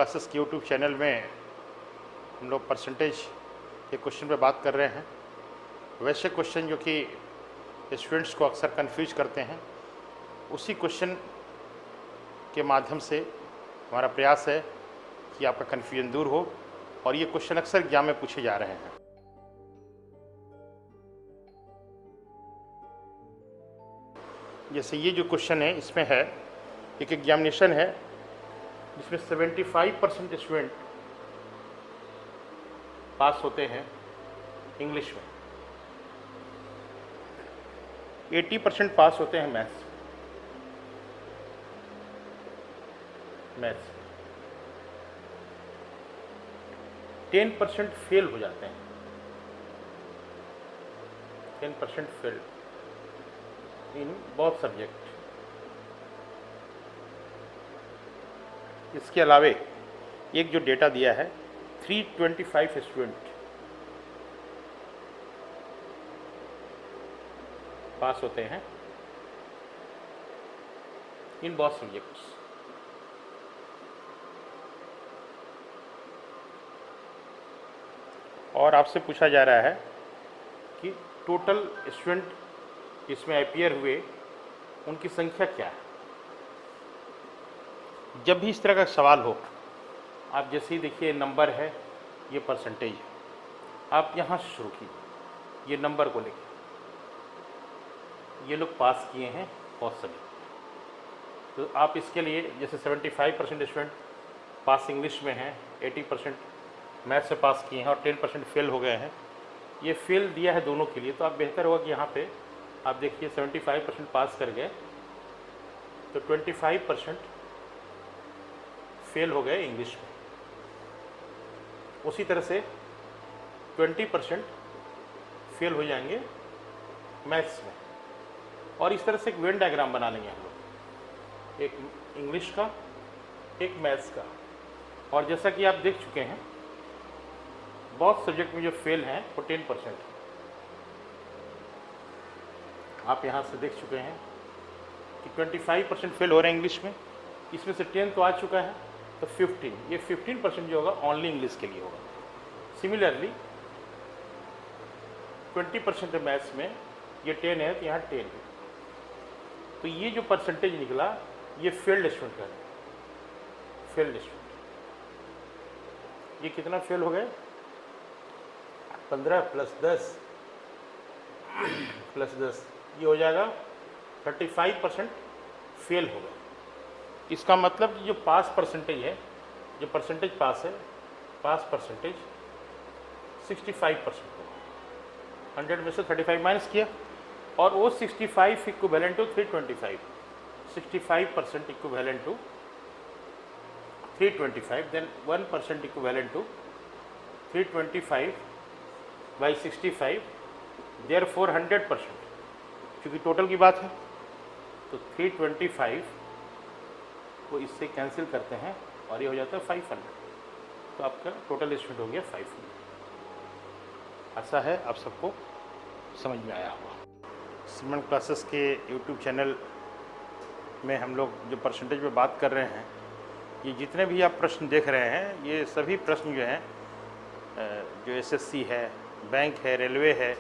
Classes के YouTube channel में हम लोग परसेंटेज के क्वेश्चन पे बात कर रहे हैं। वैसे क्वेश्चन जो कि स्टूडेंट्स को अक्सर कंफ्यूज करते हैं, उसी क्वेश्चन के माध्यम से हमारा प्रयास है कि आपका कन्फ्यूजन दूर हो, और ये क्वेश्चन अक्सर एग्जाम में पूछे जा रहे हैं। जैसे ये जो क्वेश्चन है, इसमें है एक एग्जामिनेशन है जिसमें 75% स्टूडेंट पास होते हैं इंग्लिश में, 80% पास होते हैं मैथ्स में, 10% फेल हो जाते हैं, 10% फेल इन बोथ सब्जेक्ट। इसके अलावे एक जो डेटा दिया है, 325 स्टूडेंट पास होते हैं इन बोथ सब्जेक्ट्स। और आपसे पूछा जा रहा है कि टोटल स्टूडेंट इसमें अपीयर हुए, उनकी संख्या क्या है। जब भी इस तरह का सवाल हो, आप जैसे ही देखिए नंबर है, ये परसेंटेज है, आप यहाँ से शुरू कीजिए। ये नंबर को लेकर ये लोग पास किए हैं बहुत सभी, तो आप इसके लिए जैसे 75% स्टूडेंट पास इंग्लिश में हैं, 80% मैथ से पास किए हैं और 10% फेल हो गए हैं। ये फेल दिया है दोनों के लिए, तो आप बेहतर होगा कि यहाँ पे आप देखिए 75% पास कर गए, तो 25% फेल हो गए इंग्लिश में। उसी तरह से 20% फेल हो जाएंगे मैथ्स में। और इस तरह से एक वेन डायग्राम बना लेंगे हम लोग, एक इंग्लिश का, एक मैथ्स का। और जैसा कि आप देख चुके हैं, बहुत सब्जेक्ट में जो फेल हैं वो 10%। आप यहाँ से देख चुके हैं कि 25% फेल हो रहे हैं इंग्लिश में, इसमें से 10 तो आ चुका है, तो 15, ये 15% जो होगा ओनली इंग्लिश के लिए होगा। सिमिलरली 20% मैथ्स में ये 10 है, तो यहाँ 10 है, तो ये जो परसेंटेज निकला ये फेल्ड स्टूडेंट का है, फेल्ड स्टूडेंट। ये कितना फेल हो गए, 15 + 10 + 10, ये हो जाएगा 35% फेल हो गए। इसका मतलब कि जो पास परसेंटेज है, जो परसेंटेज पास है, पास परसेंटेज 65% होगा। 100 में से 35 माइनस किया, और वो 65 equivalent to 325, 65% equivalent to 325, then 1% equivalent to 325/65, therefore 100%, क्योंकि टोटल की बात है, तो 325 को इससे कैंसिल करते हैं और ये हो जाता है 500, तो आपका टोटल स्टूडेंट हो गया 500। ऐसा है, आप सबको समझ में आया होगा। सिमरन क्लासेस के यूट्यूब चैनल में हम लोग जो परसेंटेज पे बात कर रहे हैं, ये जितने भी आप प्रश्न देख रहे हैं, ये सभी प्रश्न जो हैं, जो एसएससी है, बैंक है, रेलवे है,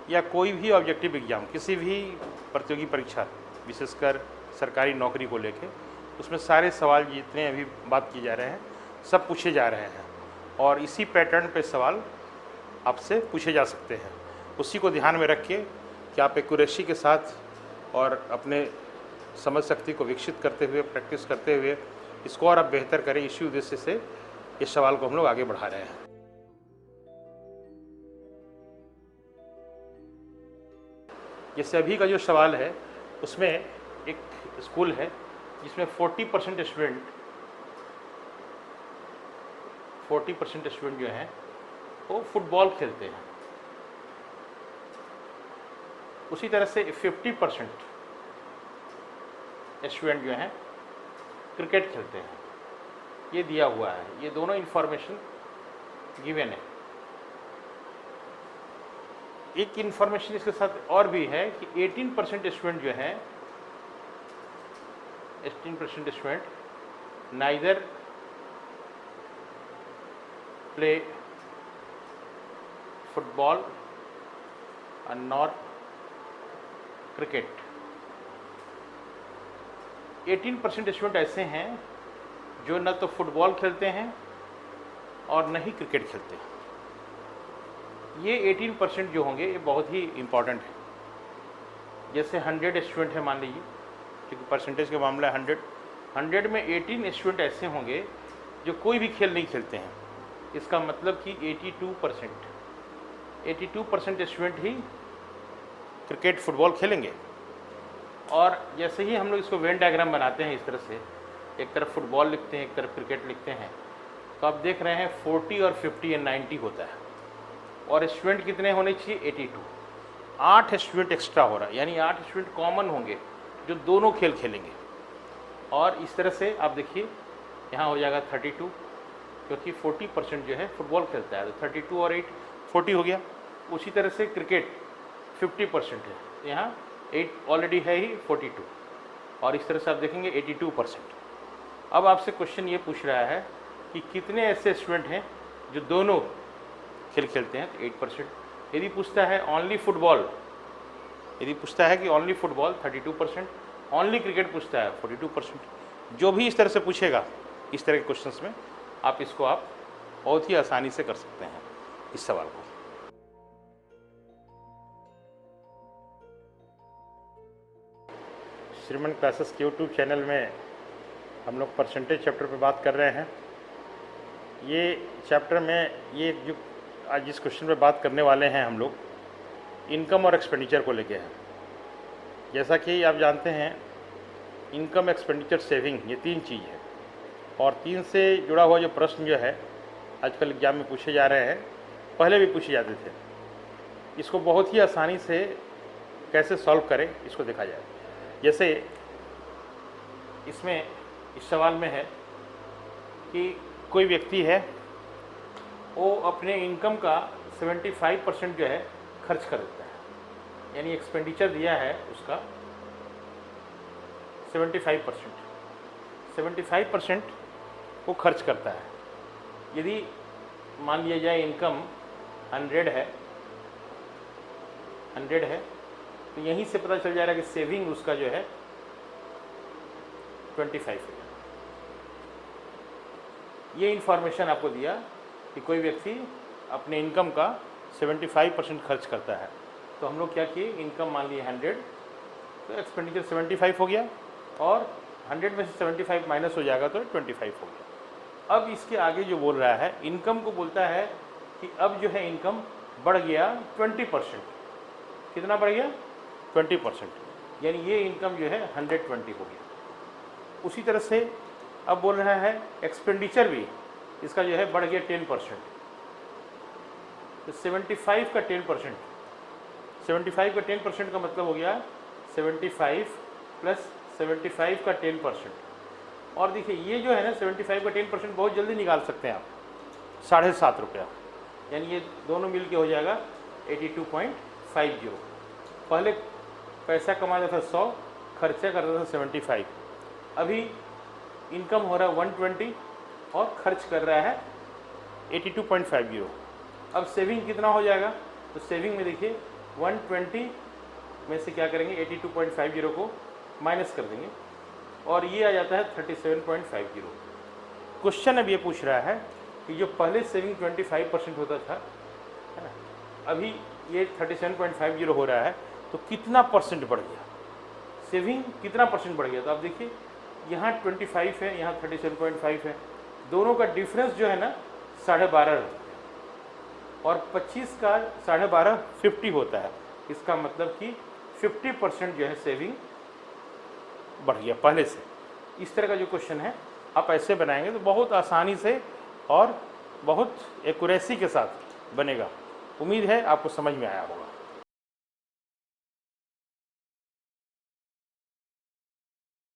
या कोई भी ऑब्जेक्टिव एग्ज़ाम, किसी भी प्रतियोगी परीक्षा, विशेषकर सरकारी नौकरी को लेके, उसमें सारे सवाल जितने अभी बात की जा रहे हैं, सब पूछे जा रहे हैं, और इसी पैटर्न पे सवाल आपसे पूछे जा सकते हैं। उसी को ध्यान में रख के कि आप एक्यूरेसी के साथ और अपने समझ शक्ति को विकसित करते हुए, प्रैक्टिस करते हुए इसको और आप बेहतर करें, इसी उद्देश्य से इस सवाल को हम लोग आगे बढ़ा रहे हैं। जैसे अभी का जो सवाल है, उसमें एक स्कूल है जिसमें 40% स्टूडेंट जो हैं वो फुटबॉल खेलते हैं। उसी तरह से 50% स्टूडेंट जो हैं क्रिकेट खेलते हैं। ये दिया हुआ है, ये दोनों इन्फॉर्मेशन गिवन है। एक इन्फॉर्मेशन इसके साथ और भी है कि 18% स्टूडेंट जो हैं, 18% student neither play football and nor cricket. 18% student ऐसे हैं जो न तो फुटबॉल खेलते हैं और न ही क्रिकेट खेलते हैं। ये 18% जो होंगे ये बहुत ही इम्पॉर्टेंट है। जैसे 100 स्टूडेंट है मान लीजिए, क्योंकि परसेंटेज का मामला है 100 में 18 स्टूडेंट ऐसे होंगे जो कोई भी खेल नहीं खेलते हैं। इसका मतलब कि 82% स्टूडेंट ही क्रिकेट फुटबॉल खेलेंगे। और जैसे ही हम लोग इसको वेन डायग्राम बनाते हैं इस तरह से, एक तरफ फुटबॉल लिखते हैं एक तरफ क्रिकेट लिखते हैं, तो आप देख रहे हैं 40 और 50 या 90 होता है। और स्टूडेंट कितने होने चाहिए? 82। 8 स्टूडेंट एक्स्ट्रा हो रहा है, यानी 8 स्टूडेंट कॉमन होंगे जो दोनों खेल खेलेंगे। और इस तरह से आप देखिए यहाँ हो जाएगा 32, क्योंकि 40% जो है फुटबॉल खेलता है, तो 32 और 8 40 हो गया। उसी तरह से क्रिकेट 50% है, यहाँ 8 ऑलरेडी है ही 42, और इस तरह से आप देखेंगे 82%। अब आपसे क्वेश्चन ये पूछ रहा है कि कितने ऐसे स्टूडेंट हैं जो दोनों खेल खेलते हैं, तो 8%। यदि पूछता है ओनली फुटबॉल, यदि पूछता है कि ओनली फुटबॉल 32%, ओनली क्रिकेट पूछता है 42%। जो भी इस तरह से पूछेगा इस तरह के क्वेश्चंस में, आप इसको आप बहुत ही आसानी से कर सकते हैं इस सवाल को। श्रीमन क्लासेस के यूट्यूब चैनल में हम लोग परसेंटेज चैप्टर पे बात कर रहे हैं। ये चैप्टर में ये जो आज जिस क्वेश्चन पे बात करने वाले हैं हम लोग, इनकम और एक्सपेंडिचर को लेके हैं। जैसा कि आप जानते हैं इनकम, एक्सपेंडिचर, सेविंग, ये 3 चीज़ है। और 3 से जुड़ा हुआ जो प्रश्न जो है आजकल एग्जाम में पूछे जा रहे हैं, पहले भी पूछे जाते थे। इसको बहुत ही आसानी से कैसे सॉल्व करें इसको देखा जाए। जैसे इसमें इस सवाल में है कि कोई व्यक्ति है, वो अपने इनकम का 75% जो है खर्च कर देता है, यानी एक्सपेंडिचर दिया है उसका 75% वो खर्च करता है। यदि मान लिया जाए इनकम 100 है, तो यहीं से पता चल जाएगा कि सेविंग उसका जो है 25 है। ये इन्फॉर्मेशन आपको दिया कि कोई व्यक्ति अपने इनकम का 75% खर्च करता है। तो हम लोग क्या किए, इनकम मान लिए 100, तो एक्सपेंडिचर 75 हो गया, और 100 में से 75 माइनस हो जाएगा तो 25 हो गया। अब इसके आगे जो बोल रहा है, इनकम को बोलता है कि अब जो है इनकम बढ़ गया 20%। कितना बढ़ गया? 20%, यानी ये इनकम जो है 120 हो गया। उसी तरह से अब बोल रहा है एक्सपेंडिचर भी इसका जो है बढ़ गया 10%। तो 75 का 10%, 75 का 10% का मतलब हो गया 75 प्लस 75 का 10%। और देखिए ये जो है ना 75 का 10% बहुत जल्दी निकाल सकते हैं आप, 7.5 रुपया, यानी ये दोनों मिल के हो जाएगा 82.50। पहले पैसा कमाता था 100, खर्चा करता था 75। अभी इनकम हो रहा है 120 और खर्च कर रहा है 82.50। अब सेविंग कितना हो जाएगा? तो सेविंग में देखिए 120 में से क्या करेंगे, 82.50 को माइनस कर देंगे, और ये आ जाता है 37.50। क्वेश्चन अब ये पूछ रहा है कि जो पहले सेविंग 25% होता था, है ना, अभी ये 37.50 हो रहा है, तो कितना परसेंट बढ़ गया, सेविंग कितना परसेंट बढ़ गया? तो आप देखिए यहाँ 25 है, यहाँ 37.5 है, दोनों का डिफरेंस जो है ना 12.5, और 25 का 12.5 50 होता है। इसका मतलब कि 50% जो है सेविंग बढ़ गया पहले से। इस तरह का जो क्वेश्चन है आप ऐसे बनाएंगे तो बहुत आसानी से और बहुत एक्यूरेसी के साथ बनेगा। उम्मीद है आपको समझ में आया होगा।